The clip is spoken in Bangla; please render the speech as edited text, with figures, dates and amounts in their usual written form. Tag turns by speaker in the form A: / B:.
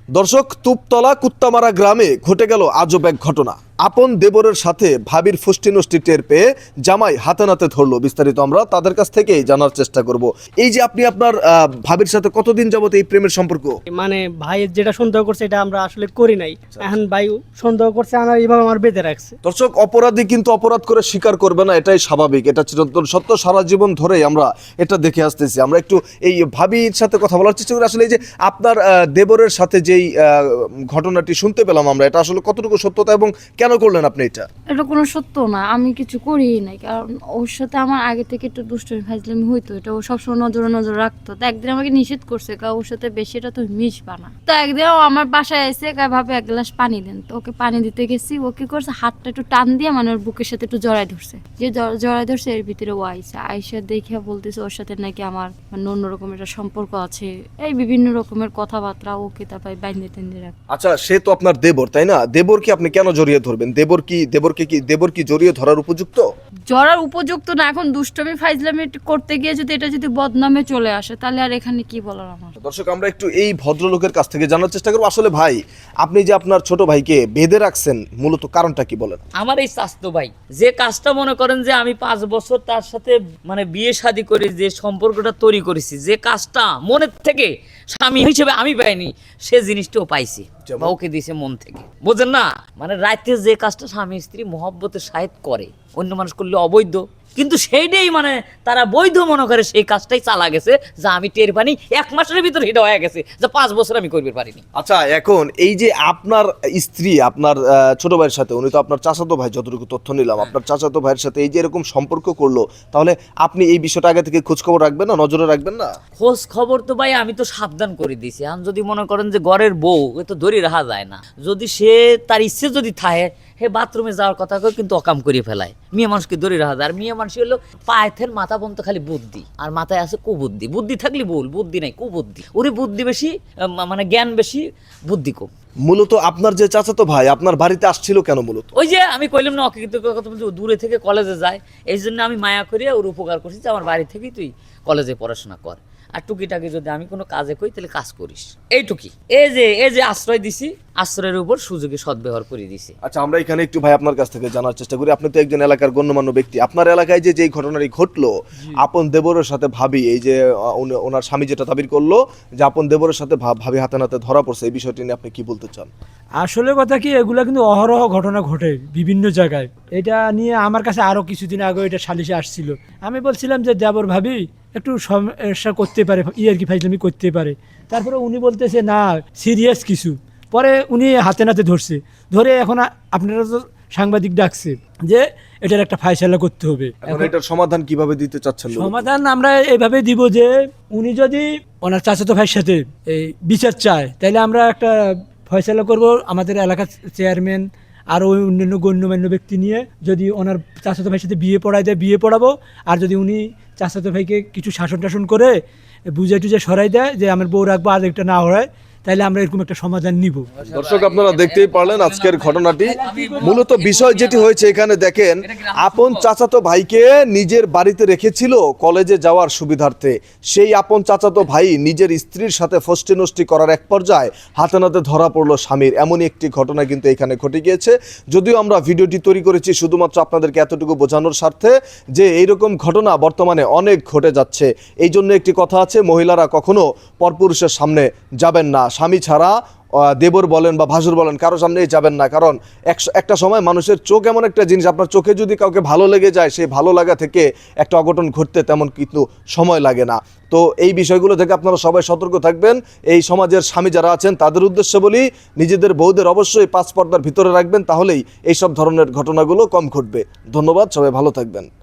A: দর্শক, তুপতলা কুত্তামারা গ্রামে ঘটে গেল আজব এক ঘটনা। আপন দেবরের সাথে ভাবির ফুষ্টি নষ্টি টের পেয়ে জামাই হাতে নাতে ধরলো। বিস্তারিত আমরা তাদের কাছ থেকেই জানার চেষ্টা করব। এই যে আপনি আপনার ভাবির সাথে কতদিন যাবত এই প্রেমের সম্পর্ক?
B: মানে ভাইয়ের যেটা সন্দেহ করছে এটা আমরা আসলে করি নাই। এখন ভাই সন্দেহ করছে, আমার এইভাবে আমার বেঁধে রাখছে।
A: দর্শক, অপরাধী কিন্তু অপরাধ করে স্বীকার করবে না, এটাই স্বাভাবিক, এটা চিরন্তন সত্য। সারা জীবন ধরেই আমরা এটা দেখে আসতেছি। আমরা একটু এই ভাবির সাথে কথা বলার চেষ্টা করি। আসলে এই যে আপনার দেবরের সাথে যেই ঘটনাটি শুনতে পেলাম আমরা, এটা আসলে কতটুকু সত্যতা এবং কেন করলেন আপনি এটা?
C: এটা কোনো সত্য না, আমি কিছু করিই নাই। কারণ ওর সাথে আমার আগে থেকে একটু দুষ্টুমি ফাজলামি হইতো, এটা ও সবসময় নজর রাখতো। তো একদিন আমাকে নিষেধ করছে, ওর সাথে বেশি এটা তো মিশবা না। তো একদিন ও আমার বাসায় এসে ভাবে এক গ্লাস পানি দেন। তো ওকে পানি দিতে গেছি, ও কি করছে, হাতটা একটু টান দিয়ে মানে ওর বুকের সাথে একটু জড়াই ধরছে। যে জড়াই ধরছে এর ভিতরে ও আইসা দেখে বলতেছে ওর সাথে নাকি আমার মানে অন্যরকম একটা সম্পর্ক আছে। এই বিভিন্ন রকমের কথাবার্তা ওকে তারপরে বাইন্দে টেন্দে রাখ।
A: আচ্ছা, সে তো আপনার দেবর, তাই না? দেবরকে আপনি কেন জড়িয়ে ধরবেন? দেবর কি জড়িয়ে ধরার উপযুক্ত?
C: জড়ার উপযুক্ত না। এখন দুষ্টমি ফাইজলামি করতে গিয়ে যদি এটা যদি বদনামে চলে আসে, তাহলে আর এখানে কি বলার আমার।
A: দর্শক, আমরা একটু এই ভদ্রলোকের কাছ থেকে জানার চেষ্টা করবো। আসলে ভাই, আপনি যে আপনার ছোট ভাইকে বেঁধে রাখছেন, মূলত কারণটা কি বলেন?
D: আমার এই চাচতো ভাই যে কাজটা মনে করেন যে আমি 5 বছর তার সাথে মানে বিয়ে শাদী করে যে সম্পর্কটা তৈরি করেছি, যে কাজটা মনের থেকে স্বামী হিসেবে আমি পাইনি, সে জিনিসটাও পাইছি বা ওকে দিয়েছে মন থেকে। বোঝেন না, মানে রাতে যে কাজটা স্বামী স্ত্রী মহব্বতের সাহিত করে, অন্য মানুষ করলে অবৈধ, কিন্তু সেইটাই মানে তারা বৈধ মনে করে, সেই কাজটাই চালা গেছে। যা আমি টের পানি 1 মাসের ভিতরে এটা হয়ে গেছে, যা 5 বছর আমি করতে পারিনি।
A: আচ্ছা, এখন এই যে আপনার স্ত্রী আপনার ছোট ভাইয়ের সাথে, উনি তো আপনার চাচাতো ভাই, যতটুকু তথ্য নিলাম, আপনার চাচাতো ভাইয়ের সাথে এই যে এরকম সম্পর্ক করলো, তাহলে আপনি এই বিষয়টা আগে থেকে খোঁজ খবর রাখবেন না, নজরে রাখবেন না?
D: খোঁজ খবর তো ভাই আমি তো সাবধান করে দিয়েছি। এখন যদি মনে করেন যে ঘরের বউ, এ তো ধরে রাখা যায় না। যদি সে তার ইচ্ছে যদি থাকে, হে বাথরুমে যাওয়ার কথা কয় কিন্তু অকাম করে ফেলায়। মেয়ে মানুষকে ধরে রাখা যায়। আর মেয়ে মানুষ হলো পায়ের মাথা পর্যন্ত খালি বুদ্ধি, আর মাথায় আছে কুবুদ্ধি। বুদ্ধি থাকলে ভুল, বুদ্ধি নাই কুবুদ্ধি। ওরে বুদ্ধি বেশি, মানে জ্ঞান বেশি, বুদ্ধি কম।
A: মূলত আপনার যে চাচাতো ভাই আপনার বাড়িতে আসছিল কেন মূলত?
D: ওই যে আমি কইলাম না, অকৃত কথা বলছি, ও দূরে থেকে কলেজে যায়, এই জন্য আমি মায়া করিয়া ওর উপকার করছি যে আমার বাড়ি থেকেই তুই কলেজে পড়াশোনা কর, আর টুকিটাকি যদি আমি কোনো কাজে কই তাহলে কাজ করিস, এইটুকি। এই যে আশ্রয় দিছি, আশ্রয়ের উপর সুযোগে সদ্ব্যবহার করে দিছি।
A: আচ্ছা, আমরা এখানে একটু ভাই আপনার কাছ থেকে জানার চেষ্টা করি। আপনি তো একজন এলাকার গণ্যমান্য ব্যক্তি। আপনার এলাকায় যে যেই ঘটনাটি ঘটলো, আপন দেবরের সাথে ভাবি, এই যে ওনার স্বামী যেটা দাবি করলো যে আপন দেবরের সাথে ভাবি হাতে নাতে ধরা পড়ছে, এই বিষয়টি নিয়ে আপনি কি বলতে চান?
E: আসলে কথা কি, এগুলা কিন্তু অহরহ ঘটনা ঘটে বিভিন্ন জায়গায়। এটা নিয়ে আমার কাছে আরো কিছুদিন আগে এটা সালিশে আসছিল। আমি বলছিলাম যে দেবর ভাবি একটু সমস্যা করতে পারে, আর কি ফাইজলামি করতে পারে। তারপরে উনি বলতেছে না, সিরিয়াস কিছু। পরে উনি হাতে নাতে ধরে এখন আপনারা তো সাংবাদিক ডাকছে যে এটার একটা ফায়সালা করতে হবে।
A: এখন এটার সমাধান কিভাবে দিতে চাচ্ছেন?
E: সমাধান আমরা এইভাবে দিব যে উনি যদি ওনার চাচাতো ভাইয়ের সাথে এই বিচার চায়, তাহলে আমরা একটা ফয়সালা করব আমাদের এলাকার চেয়ারম্যান আর ওই অন্যান্য গণ্যমান্য ব্যক্তি নিয়ে। যদি ওনার চাচাতো ভাইয়ের সাথে বিয়ে পড়ায় দেয়, বিয়ে পড়াবো। আর যদি উনি চাচাতো ভাইকে কিছু শাসন টাসন করে বুঝে টুঝে সরাই দেয় যে আমার বউ রাখবো আর একটা না হয়, তাইলে আমরা এরকম একটা সমাধান নিব।
A: দর্শক, আপনারা দেখতেই পারলেন আজকের ঘটনাটি। মূলত বিষয় যেটি হয়েছে এখানে দেখেন, আপন চাচাতো ভাইকে নিজের বাড়িতে রেখেছিল কলেজে যাওয়ার সুবিধার্থে। সেই আপন চাচাতো ভাই নিজের স্ত্রীর সাথে ফষ্টি নষ্টি করার এক পর্যায়ে হাতে নাতে ধরা পড়লো স্বামীর। এমনই একটি ঘটনা কিন্তু এখানে ঘটে গিয়েছে। যদিও আমরা ভিডিওটি তৈরি করেছি শুধুমাত্র আপনাদেরকে এতটুকু বোঝানোর স্বার্থে যে এইরকম ঘটনা বর্তমানে অনেক ঘটে যাচ্ছে। এই জন্য একটি কথা আছে, মহিলারা কখনো পরপুরুষের সামনে যাবেন না। স্বামী ছাড়া দেবর বলেন বা ভাসুর বলেন, কারো সামনেই যাবেন না। কারণ একটা সময় মানুষের চোখ এমন একটা জিনিস, আপনার চোখে যদি কাউকে ভালো লেগে যায়, সেই ভালো লাগা থেকে একটা অঘটন ঘটতে তেমন কিন্তু সময় লাগে না। তো এই বিষয়গুলো থেকে আপনারা সবাই সতর্ক থাকবেন। এই সমাজের স্বামী যারা আছেন তাদের উদ্দেশ্যে বলি, নিজেদের বউদের অবশ্যই 5 পর্দার ভিতরে রাখবেন, তাহলেই এইসব ধরনের ঘটনাগুলো কম ঘটবে। ধন্যবাদ, সবাই ভালো থাকবেন।